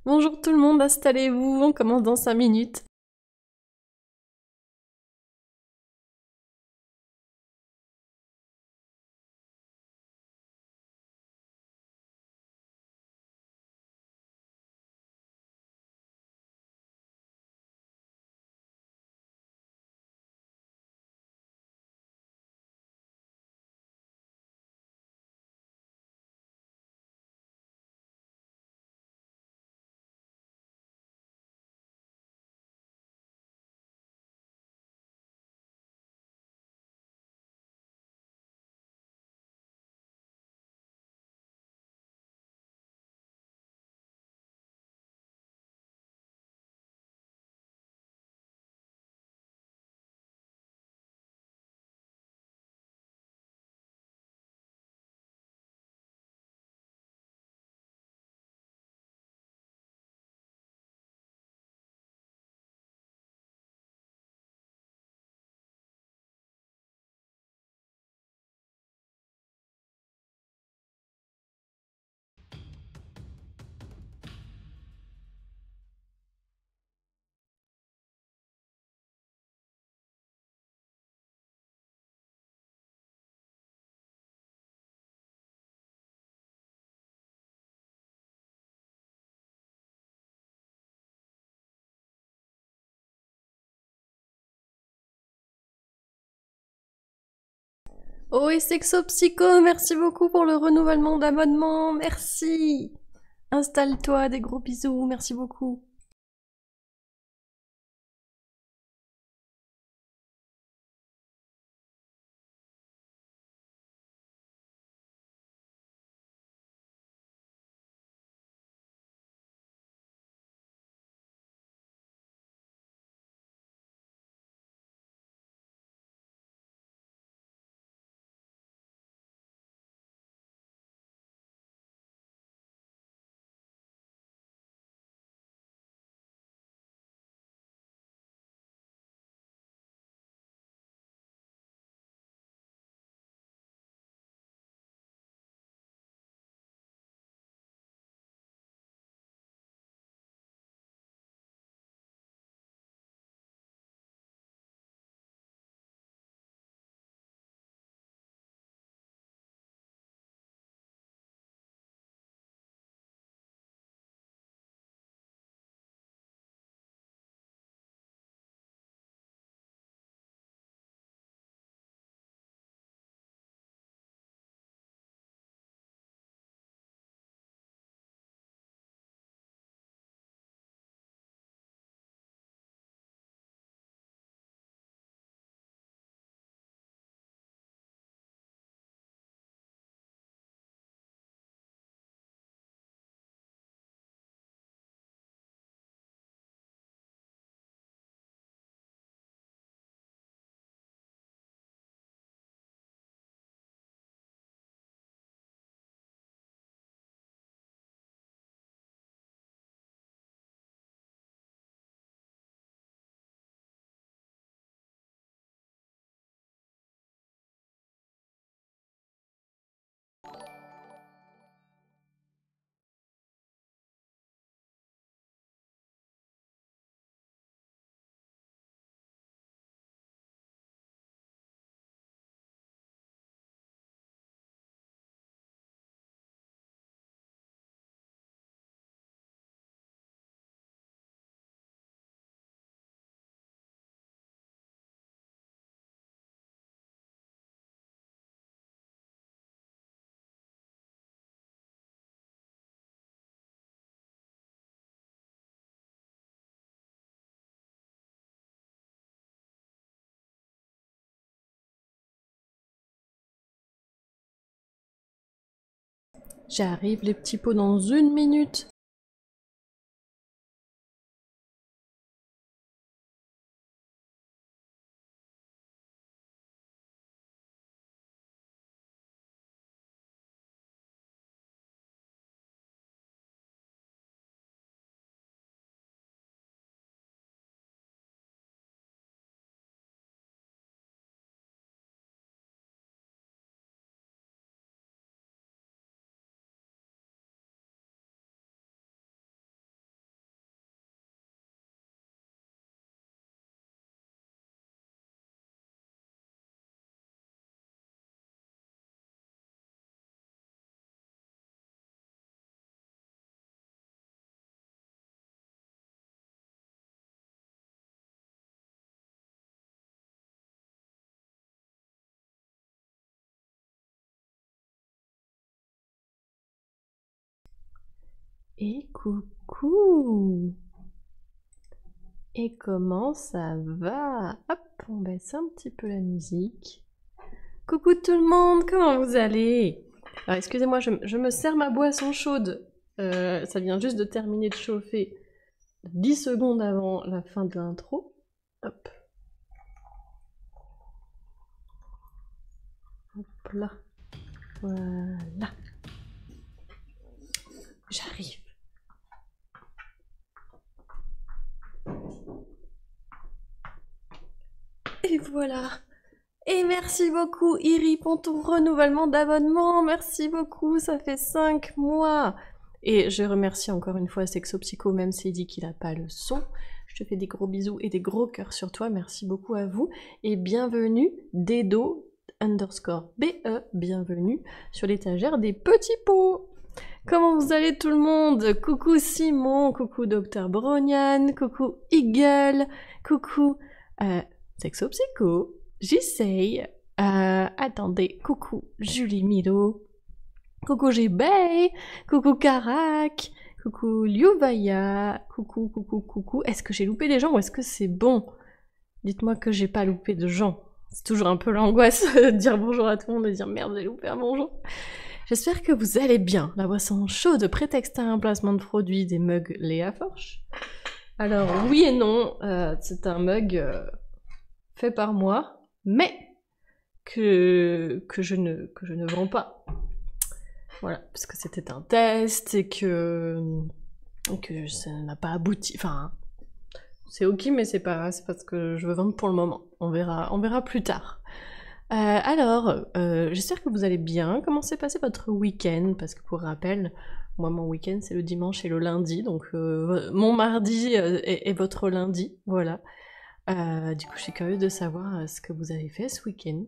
Bonjour tout le monde, installez-vous, on commence dans 5 minutes. Oh et Sexopsycho, merci beaucoup pour le renouvellement d'abonnement, merci. Installe-toi, des gros bisous, merci beaucoup. J'arrive les petits pots dans 1 minute. Et coucou. Et comment ça va? Hop, on baisse un petit peu la musique. Coucou tout le monde, comment vous allez? Alors excusez-moi, je me sers ma boisson chaude. Ça vient juste de terminer de chauffer 10 secondes avant la fin de l'intro. Hop. Hop là. Voilà. J'arrive. Et voilà. Et merci beaucoup Iri pour ton renouvellement d'abonnement. Merci beaucoup, ça fait 5 mois. Et je remercie encore une fois Sexo Psycho, même s'il dit qu'il n'a pas le son. Je te fais des gros bisous et des gros cœurs sur toi. Merci beaucoup à vous. Et bienvenue Dedo_BE. Bienvenue sur l'étagère des petits pots. Comment vous allez tout le monde? Coucou Simon, coucou Dr Bronian, coucou Eagle, coucou Sexo Psycho, j'essaye. Attendez, coucou Julie Milo, coucou G-Bay, coucou Karak, coucou Liuvaya, coucou. Est-ce que j'ai loupé des gens ou est-ce que c'est bon? Dites-moi que j'ai pas loupé de gens. C'est toujours un peu l'angoisse de dire bonjour à tout le monde et de dire merde, j'ai loupé un bonjour. J'espère que vous allez bien. La boisson chaude, prétexte à un placement de produit des mugs Léa Forge. Alors oui et non, c'est un mug fait par moi, mais que je ne vends pas. Voilà, parce que c'était un test et que ça n'a pas abouti. Enfin, c'est ok, mais c'est pas ce que je veux vendre pour le moment. On verra plus tard. Alors, j'espère que vous allez bien. Comment s'est passé votre week-end? Parce que pour rappel, moi mon week-end c'est le dimanche et le lundi, donc mon mardi est votre lundi, voilà. Du coup je suis curieuse de savoir ce que vous avez fait ce week-end.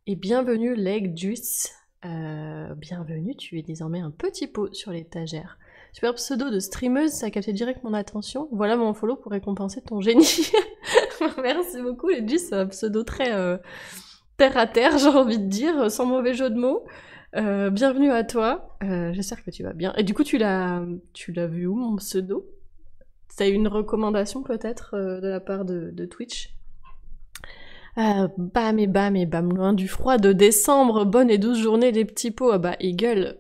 Et bienvenue Leg Juice, bienvenue, tu es désormais un petit pot sur l'étagère. Super pseudo de streameuse, ça a capté direct mon attention. Voilà mon follow pour récompenser ton génie. Merci beaucoup Leg Juice, c'est un pseudo très... terre à terre, j'ai envie de dire, sans mauvais jeu de mots. Bienvenue à toi, j'espère que tu vas bien. Et du coup, tu l'as vu où, mon pseudo? T'as eu une recommandation peut-être de la part de Twitch? Bam et bam, loin du froid de décembre, bonne et douce journée les petits pots. Ah bah, Eagle,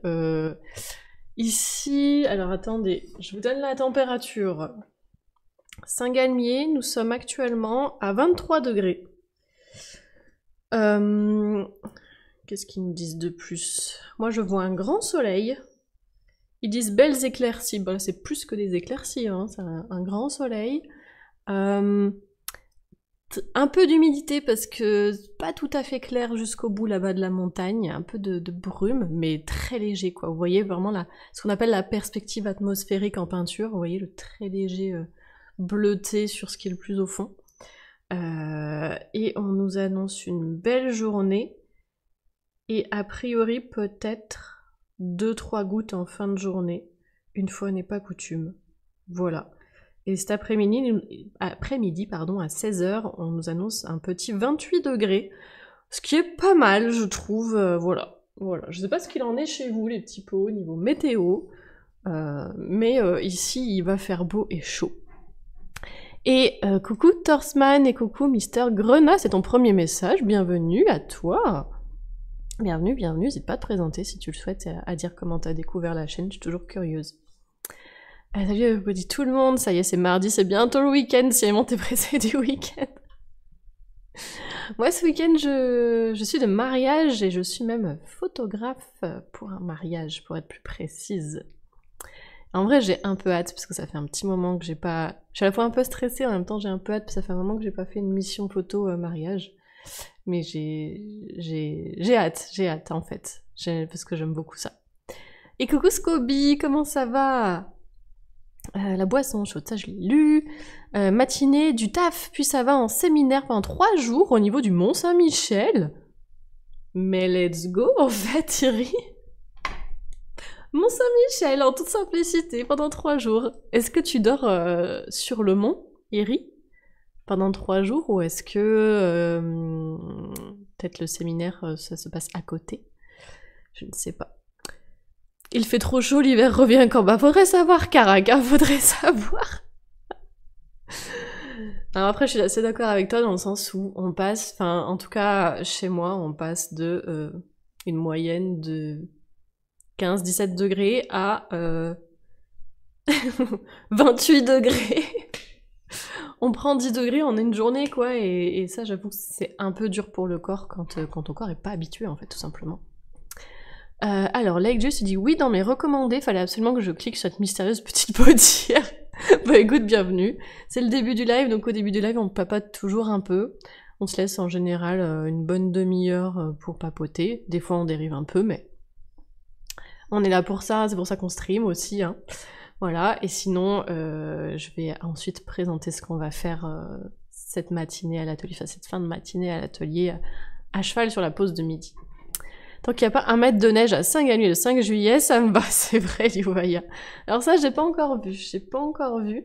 ici, alors attendez, je vous donne la température. Saint-Galmier, nous sommes actuellement à 23 degrés. Qu'est-ce qu'ils nous disent de plus? Moi je vois un grand soleil. Ils disent belles éclaircies. Bon, c'est plus que des éclaircies, hein. C'est un grand soleil. Un peu d'humidité parce que pas tout à fait clair jusqu'au bout là-bas de la montagne. Un peu de brume, mais très léger quoi. Vous voyez vraiment ce qu'on appelle la perspective atmosphérique en peinture. Vous voyez le très léger bleuté sur ce qui est le plus au fond. Et on nous annonce une belle journée et a priori peut-être 2-3 gouttes en fin de journée, une fois n'est pas coutume. Voilà. Et cet après-midi, à 16h, on nous annonce un petit 28 degrés, ce qui est pas mal je trouve, voilà. Je sais pas ce qu'il en est chez vous les petits pots au niveau météo, mais ici il va faire beau et chaud. Et coucou Torsman et coucou Mister Grenat, c'est ton premier message, bienvenue à toi. Bienvenue, n'hésite pas à te présenter si tu le souhaites, à dire comment t'as découvert la chaîne, je suis toujours curieuse. Salut, vous dit tout le monde, ça y est c'est mardi, c'est bientôt le week-end, si vraiment t'es pressé du week-end. Moi ce week-end je suis de mariage et je suis même photographe pour un mariage, pour être plus précise. En vrai, j'ai un peu hâte parce que ça fait un petit moment que j'ai pas. Je suis à la fois un peu stressée, en même temps j'ai un peu hâte parce que ça fait un moment que j'ai pas fait une mission photo mariage. Mais j'ai hâte en fait, parce que j'aime beaucoup ça. Et coucou Scoby, comment ça va? La boisson chaude, ça je l'ai lu. Matinée du taf, puis ça va en séminaire pendant 3 jours au niveau du Mont Saint-Michel. Mais let's go en fait, Thierry. Mont Saint-Michel, en toute simplicité, pendant 3 jours. Est-ce que tu dors sur le mont, Iri, pendant 3 jours, ou est-ce que peut-être le séminaire, ça se passe à côté? Je ne sais pas. Il fait trop chaud, l'hiver revient quand? Bah faudrait savoir, Caraca, faudrait savoir. Alors après, je suis assez d'accord avec toi dans le sens où on passe, enfin en tout cas chez moi, on passe de une moyenne de 15-17 degrés à 28 degrés. On prend 10 degrés en une journée, quoi, et ça, j'avoue que c'est un peu dur pour le corps quand ton corps est pas habitué, en fait, tout simplement. Alors, Lake Juice dit oui, dans mes recommandés, fallait absolument que je clique sur cette mystérieuse petite potière. Bah écoute, bienvenue. C'est le début du live, donc au début du live, on papote toujours un peu. On se laisse en général une bonne demi-heure pour papoter. Des fois, on dérive un peu, mais on est là pour ça, c'est pour ça qu'on stream aussi, hein. Voilà, et sinon, je vais ensuite présenter ce qu'on va faire cette matinée à l'atelier, enfin cette fin de matinée à l'atelier, à cheval sur la pause de midi. Tant qu'il n'y a pas un mètre de neige à Saint-Ganu le 5 juillet, ça me va, c'est vrai, Livoya. Alors ça, j'ai pas encore vu.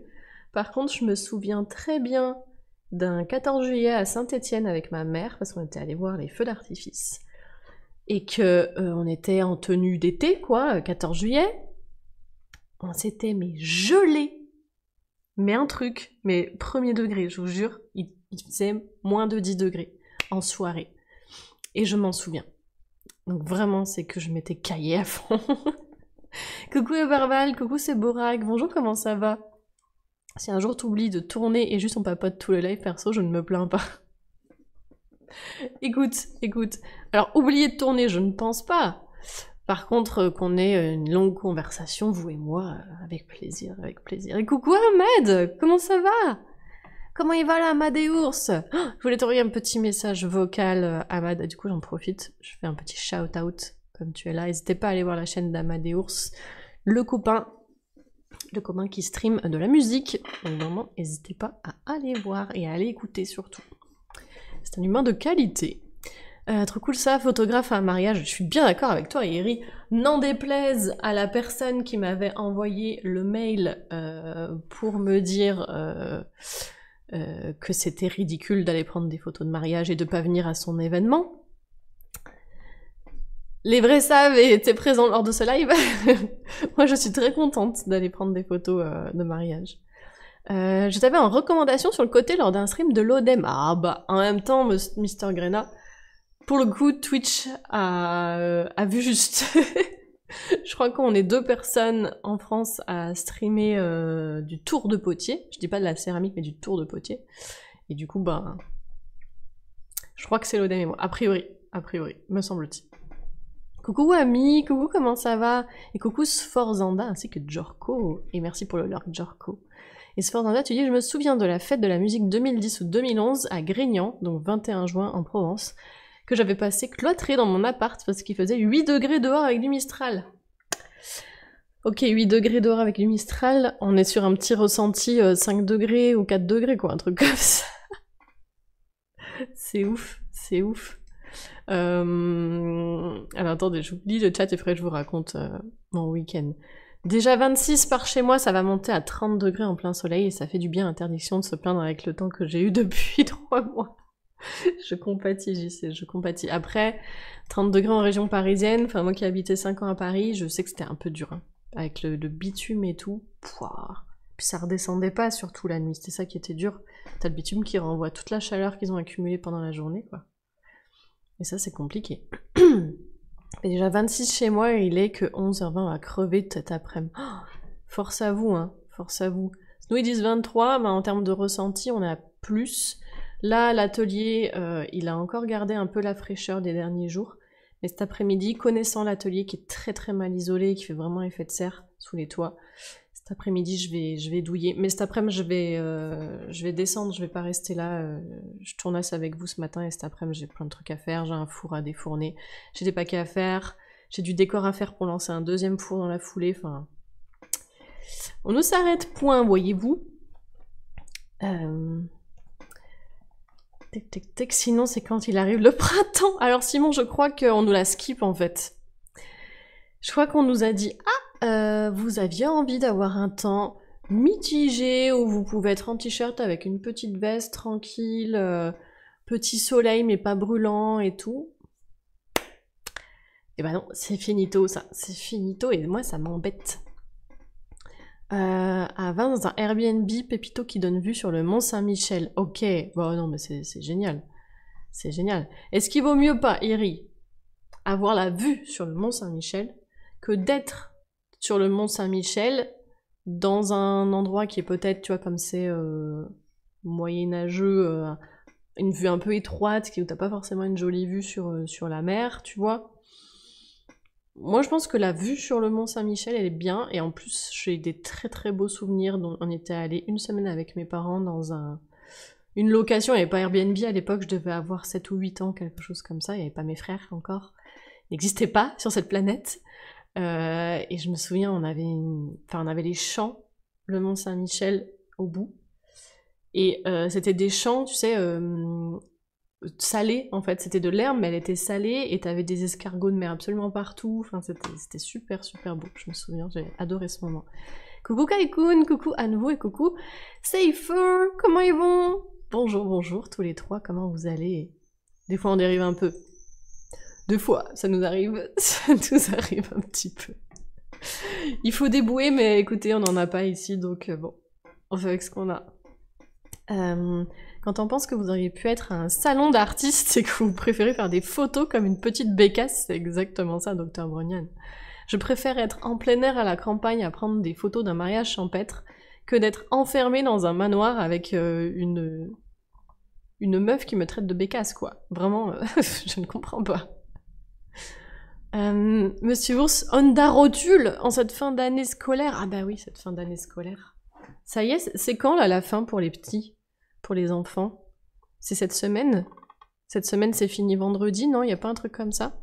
Par contre, je me souviens très bien d'un 14 juillet à Saint-Étienne avec ma mère, parce qu'on était allé voir les feux d'artifice. Et que on était en tenue d'été, quoi, 14 juillet. On s'était mais gelé, mais un truc, mais premier degré, je vous jure, il faisait moins de 10 degrés en soirée. Et je m'en souviens. Donc vraiment, c'est que je m'étais caillée à fond. Coucou Eberval, coucou c'est Borac, bonjour, comment ça va? Si un jour t'oublies de tourner et juste on papote tout le live, perso, je ne me plains pas. Écoute. Alors, oublier de tourner, je ne pense pas. Par contre, qu'on ait une longue conversation, vous et moi, avec plaisir. Et coucou Ahmed, comment ça va? Comment il va là, Amadeours? Je voulais t'envoyer un petit message vocal, Ahmed. Du coup, j'en profite, je fais un petit shout-out, comme tu es là. N'hésitez pas à aller voir la chaîne d'Amadeours, le copain qui stream de la musique. Donc vraiment, n'hésitez pas à aller voir et à aller écouter surtout. C'est un humain de qualité. Trop cool ça, photographe à un mariage. Je suis bien d'accord avec toi, Eri. N'en déplaise à la personne qui m'avait envoyé le mail pour me dire que c'était ridicule d'aller prendre des photos de mariage et de pas venir à son événement. Les vrais savent et étaient présents lors de ce live. Moi, je suis très contente d'aller prendre des photos de mariage. Je t'avais en recommandation sur le côté lors d'un stream de l'ODEM. Ah bah, en même temps, Mr. Grena, pour le coup, Twitch a vu juste. Je crois qu'on est 2 personnes en France à streamer du tour de potier. Je dis pas de la céramique, mais du tour de potier. Et du coup, bah, je crois que c'est l'ODEM et moi. A priori, me semble-t-il. Coucou Ami, coucou, comment ça va? Et coucou Sforzanda ainsi que Jorko. Et merci pour le lurk, Jorko. Et Sforzanda, tu dis, je me souviens de la fête de la musique 2010 ou 2011 à Grignan, donc 21 juin en Provence, que j'avais passé cloîtré dans mon appart parce qu'il faisait 8 degrés dehors avec du Mistral. Ok, 8 degrés dehors avec du Mistral, on est sur un petit ressenti 5 degrés ou 4 degrés, quoi, un truc comme ça. C'est ouf. Alors attendez, j'oublie le chat et après je vous raconte mon week-end. Déjà 26 par chez moi, ça va monter à 30 degrés en plein soleil et ça fait du bien, interdiction de se plaindre avec le temps que j'ai eu depuis 3 mois. Je compatis, JC, je compatis. Après, 30 degrés en région parisienne, enfin moi qui ai habité 5 ans à Paris, je sais que c'était un peu dur, hein. Avec le bitume et tout. Pouah. Puis ça redescendait pas surtout la nuit, c'était ça qui était dur. T'as le bitume qui renvoie toute la chaleur qu'ils ont accumulée pendant la journée, quoi. Et ça, c'est compliqué. Et déjà 26 chez moi, et il est que 11h20, on va crever cet après-midi. Oh, force à vous, hein, force à vous. Nous, ils disent 23, mais en termes de ressenti, on est à plus. Là, l'atelier, il a encore gardé un peu la fraîcheur des derniers jours. Mais cet après-midi, connaissant l'atelier qui est très très mal isolé, qui fait vraiment effet de serre sous les toits, cet après-midi, je vais douiller. Mais cet après-midi, je vais descendre, je vais pas rester là. Je tournasse avec vous ce matin et cet après-midi, j'ai plein de trucs à faire. J'ai un four à défourner, j'ai des paquets à faire, j'ai du décor à faire pour lancer un deuxième four dans la foulée. Enfin, on ne s'arrête point, voyez-vous. Sinon, c'est quand il arrive le printemps. Alors Simon, je crois qu'on nous la skip en fait. Je crois qu'on nous a dit « Ah, vous aviez envie d'avoir un temps mitigé où vous pouvez être en t-shirt avec une petite veste tranquille, petit soleil mais pas brûlant et tout. » Et ben non, c'est finito ça, c'est finito et moi ça m'embête. À 20 dans un Airbnb Pépito qui donne vue sur le Mont Saint-Michel. Ok, bon non mais c'est génial. C'est génial. Est-ce qu'il vaut mieux pas, Iri, avoir la vue sur le Mont Saint-Michel que d'être sur le Mont Saint-Michel dans un endroit qui est peut-être, tu vois, comme c'est moyenâgeux, une vue un peu étroite, où t'as pas forcément une jolie vue sur la mer, tu vois. Moi, je pense que la vue sur le Mont Saint-Michel, elle est bien, et en plus, j'ai des très très beaux souvenirs. Dont on était allé une semaine avec mes parents dans une location, il n'y avait pas Airbnb à l'époque, je devais avoir 7 ou 8 ans, quelque chose comme ça, il n'y avait pas mes frères encore, ils n'existaient pas sur cette planète. Et je me souviens, on avait les champs, le Mont Saint-Michel au bout, et c'était des champs, tu sais, salée en fait, c'était de l'herbe mais elle était salée et t'avais des escargots de mer absolument partout, enfin c'était super super beau, je me souviens, j'ai adoré ce moment. Coucou Kaikun, coucou à nouveau et coucou Safer, comment ils vont? Bonjour, bonjour tous les trois, comment vous allez? Des fois on dérive un peu. Deux fois, ça nous arrive un petit peu. Il faut débouer mais écoutez, on n'en a pas ici donc bon, on fait avec ce qu'on a. Quand on pense que vous auriez pu être un salon d'artistes et que vous préférez faire des photos comme une petite bécasse, c'est exactement ça, Dr Brognan. Je préfère être en plein air à la campagne à prendre des photos d'un mariage champêtre que d'être enfermée dans un manoir avec une meuf qui me traite de bécasse, quoi. Vraiment, je ne comprends pas. Monsieur Ours, Honda Rotule en cette fin d'année scolaire. Ah bah oui, cette fin d'année scolaire. Ça y est, c'est quand là la fin pour les petits? Pour les enfants? C'est cette semaine? Cette semaine c'est fini vendredi, non? Y a pas un truc comme ça?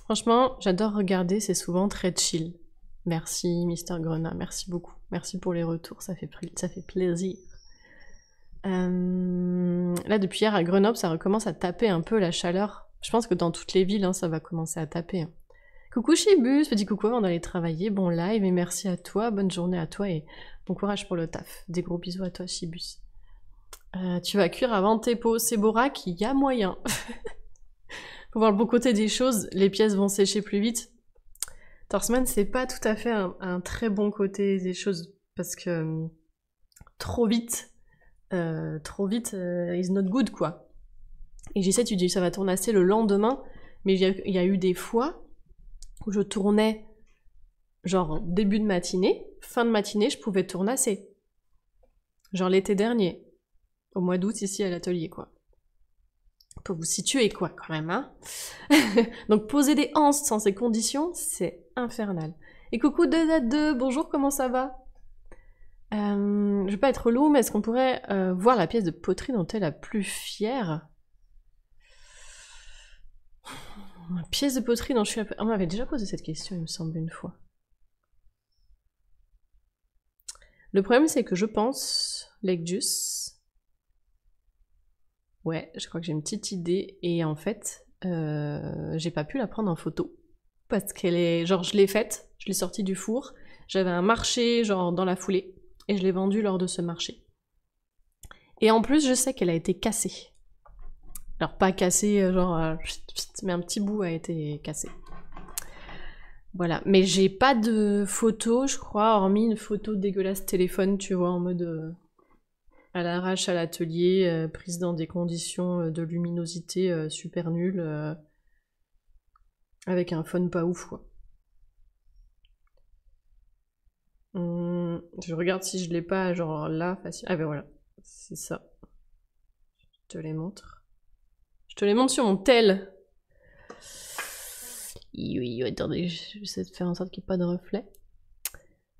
Franchement, j'adore regarder, c'est souvent très chill. Merci Mister Grenat, merci beaucoup. Merci pour les retours, ça fait plaisir. Là, depuis hier à Grenoble, ça recommence à taper un peu la chaleur. Je pense que dans toutes les villes, hein, ça va commencer à taper. Coucou Chibus, petit coucou avant d'aller travailler, bon live et merci à toi, bonne journée à toi et bon courage pour le taf. Des gros bisous à toi Chibus. Tu vas cuire avant tes pots, c'est Borac, il y a moyen. Faut voir le bon côté des choses, les pièces vont sécher plus vite. Torsman, c'est pas tout à fait un très bon côté des choses, parce que trop vite is not good, quoi. Et j'essaie, tu dis ça va tournasser le lendemain, mais il y a eu des fois où je tournais genre début de matinée, fin de matinée, je pouvais tournasser. Genre l'été dernier, au mois d'août ici à l'atelier, quoi. Pour vous situer, quoi, quand même, hein. Donc poser des anses sans ces conditions, c'est infernal. Et coucou 2Z2, bonjour, comment ça va? Je vais pas être relou, mais est-ce qu'on pourrait voir la pièce de poterie dont tu es la plus fière? La pièce de poterie dont je suis la plus... On m'avait déjà posé cette question, il me semble, une fois. Le problème, c'est que je pense, Legjus... Ouais, je crois que j'ai une petite idée, et en fait, j'ai pas pu la prendre en photo. Parce qu'elle est... Genre, je l'ai faite, je l'ai sortie du four, j'avais un marché, genre, dans la foulée, et je l'ai vendue lors de ce marché. Et en plus, je sais qu'elle a été cassée. Alors, pas cassée, genre, mais un petit bout a été cassé. Voilà, mais j'ai pas de photo, je crois, hormis une photo dégueulasse téléphone, tu vois, en mode à l'arrache à l'atelier, prise dans des conditions de luminosité super nulles, avec un phone pas ouf, quoi. Je regarde si je l'ai pas, genre là, facile. Ah ben voilà, c'est ça. Je te les montre. Je te les montre sur mon tel. Oui, attendez, j'essaie de faire en sorte qu'il n'y ait pas de reflet.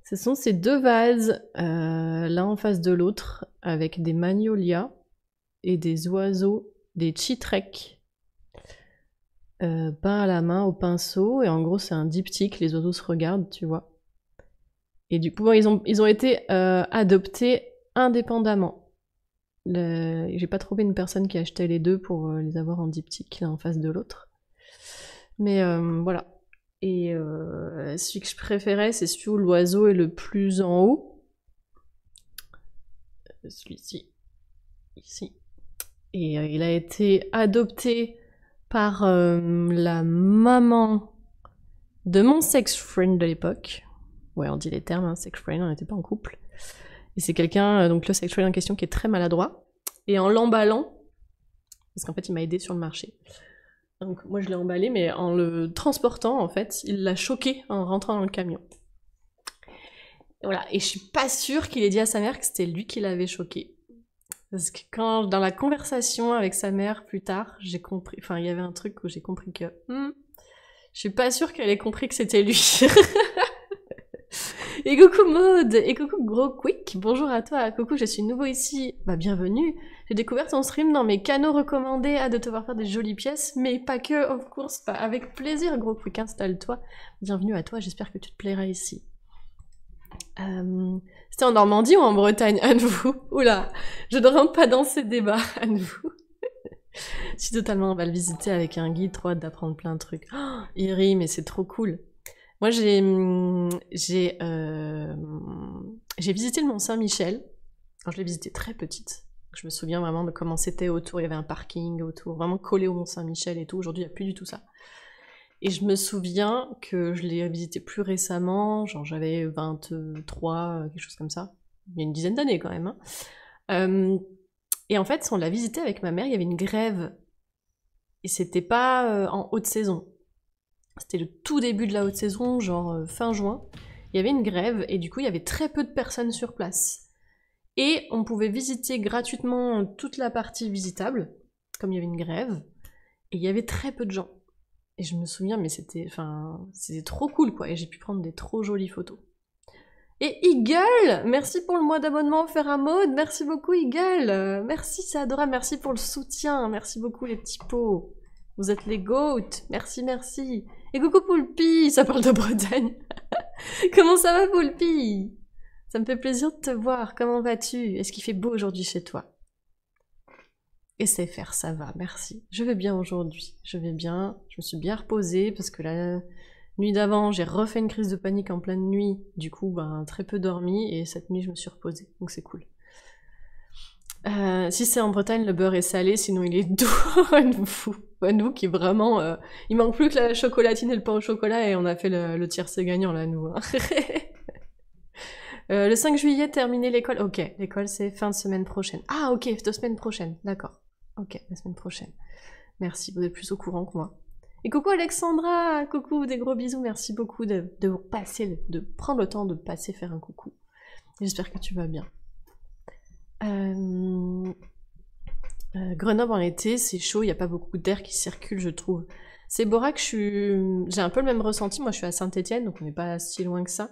Ce sont ces deux vases, l'un en face de l'autre, avec des magnolias et des oiseaux, des chitreks, peints à la main au pinceau, et en gros c'est un diptyque, les oiseaux se regardent, tu vois. Et du coup, ils ont été adoptés indépendamment. J'ai pas trouvé une personne qui achetait les deux pour les avoir en diptyque, l'un en face de l'autre. Mais voilà. Et celui que je préférais, c'est celui où l'oiseau est le plus en haut. Celui-ci. Ici. Et il a été adopté par la maman de mon sex friend de l'époque. Ouais, on dit les termes, hein, sex friend, on n'était pas en couple. Et c'est quelqu'un, donc le sex friend en question, qui est très maladroit. Et en l'emballant, parce qu'en fait il m'a aidé sur le marché. Donc moi je l'ai emballé, mais en le transportant, en fait, il l'a choqué en rentrant dans le camion. Et voilà, et je suis pas sûre qu'il ait dit à sa mère que c'était lui qui l'avait choqué. Parce que quand, dans la conversation avec sa mère plus tard, j'ai compris, enfin il y avait un truc où j'ai compris que je suis pas sûre qu'elle ait compris que c'était lui. Et coucou Maud, et coucou Gros Quick, bonjour à toi, coucou, je suis nouveau ici, bah bienvenue. J'ai découvert ton stream dans mes canaux recommandés, hâte de te voir faire des jolies pièces, mais pas que, of course, pas avec plaisir Gros Quick, installe-toi. Bienvenue à toi, j'espère que tu te plairas ici. C'était en Normandie ou en Bretagne, Anne-vous? Oula, je ne rentre pas dans ces débats, Anne-vous. Je suis totalement, on va le visiter avec un guide, trop hâte d'apprendre plein de trucs. Oh, Iri, mais c'est trop cool. Moi, j'ai visité le Mont-Saint-Michel. Alors, je l'ai visité très petite. Je me souviens vraiment de comment c'était autour. Il y avait un parking autour, vraiment collé au Mont-Saint-Michel et tout. Aujourd'hui, il n'y a plus du tout ça. Et je me souviens que je l'ai visité plus récemment, genre j'avais 23, quelque chose comme ça. Il y a une dizaine d'années quand même. Hein. Et en fait, on l'a visité avec ma mère, il y avait une grève. Et c'était pas en haute saison. C'était le tout début de la haute saison, genre fin juin. Il y avait une grève et du coup, il y avait très peu de personnes sur place. Et on pouvait visiter gratuitement toute la partie visitable, comme il y avait une grève. Et il y avait très peu de gens. Et je me souviens, mais c'était trop cool, quoi. Et j'ai pu prendre des trop jolies photos. Et Eagle, merci pour le mois d'abonnement offert à Maud. Merci beaucoup, Eagle. Merci, c'est adorable. Merci pour le soutien. Merci beaucoup, les petits pots. Vous êtes les goats. Merci, merci. Et coucou, Poulpi. Ça parle de Bretagne. Comment ça va, Poulpi? Ça me fait plaisir de te voir. Comment vas-tu? Est-ce qu'il fait beau aujourd'hui chez toi? Et c'est faire, ça va, merci. Je vais bien aujourd'hui, je vais bien, je me suis bien reposée parce que la nuit d'avant, j'ai refait une crise de panique en pleine nuit, du coup, ben, très peu dormi, et cette nuit, je me suis reposée, donc c'est cool. Si c'est en Bretagne, le beurre est salé, sinon il est doux. Nous qui vraiment... il manque plus que la chocolatine et le pain au chocolat, et on a fait le tiercé gagnant, là, nous. Hein. Le 5 juillet, terminer l'école. Ok, l'école, c'est fin de semaine prochaine. Ah, ok, 2 semaines prochaines, d'accord. Ok, la semaine prochaine. Merci, vous êtes plus au courant que moi. Et coucou Alexandra, coucou, des gros bisous, merci beaucoup de prendre le temps de passer faire un coucou. J'espère que tu vas bien. Grenoble en été, c'est chaud, il n'y a pas beaucoup d'air qui circule, je trouve. C'est Borac, j'ai un peu le même ressenti, moi je suis à Saint-Étienne, donc on n'est pas si loin que ça.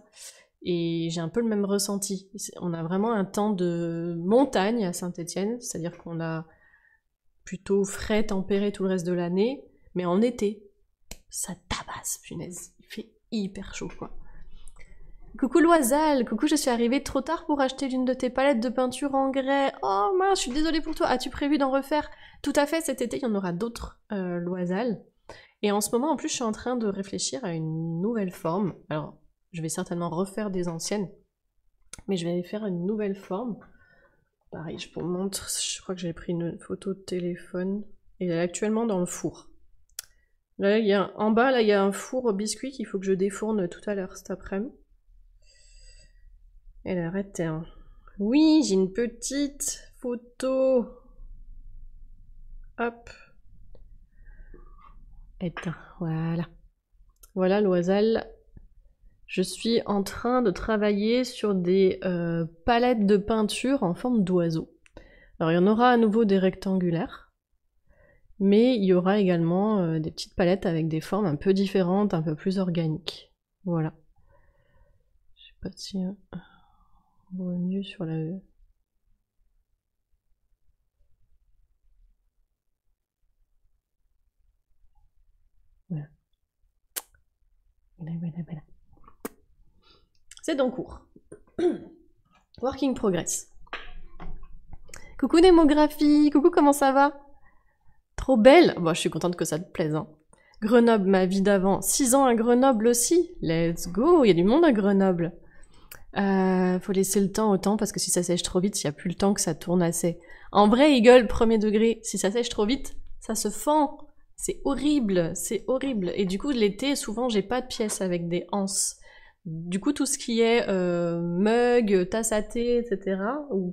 Et j'ai un peu le même ressenti. On a vraiment un temps de montagne à Saint-Étienne, c'est-à-dire qu'on a plutôt frais, tempéré tout le reste de l'année, mais en été, ça tabasse, punaise. Il fait hyper chaud, quoi. Coucou Loisal, coucou, je suis arrivée trop tard pour acheter l'une de tes palettes de peinture en grès. Oh mince, je suis désolée pour toi. As-tu prévu d'en refaire? Tout à fait, cet été, il y en aura d'autres, Loisal. Et en ce moment, en plus, je suis en train de réfléchir à une nouvelle forme. Alors, je vais certainement refaire des anciennes, mais je vais faire une nouvelle forme. Pareil, je vous montre, je crois que j'ai pris une photo de téléphone. Et elle est actuellement dans le four. Là, en bas, là, il y a un four au biscuit qu'il faut que je défourne tout à l'heure, cet après-midi. Elle arrête. Oui, j'ai une petite photo. Hop. Éteins, voilà. Voilà, Loisal. Je suis en train de travailler sur des palettes de peinture en forme d'oiseau. Alors il y en aura à nouveau des rectangulaires, mais il y aura également des petites palettes avec des formes un peu différentes, un peu plus organiques. Voilà. Je sais pas si on voit mieux sur la... Voilà. Voilà. C'est en cours. Working progress. Coucou Némographie, coucou, comment ça va? Trop belle. Bon, je suis contente que ça te plaise. Hein. Grenoble, ma vie d'avant. 6 ans à Grenoble aussi. Let's go, il y a du monde à Grenoble. Faut laisser le temps au temps parce que si ça sèche trop vite, il n'y a plus le temps que ça tourne assez. En vrai, Eagle, premier degré, si ça sèche trop vite, ça se fend. C'est horrible, c'est horrible. Et du coup, l'été, souvent, j'ai pas de pièces avec des anses. Du coup, tout ce qui est mug, tasse à thé, etc., ou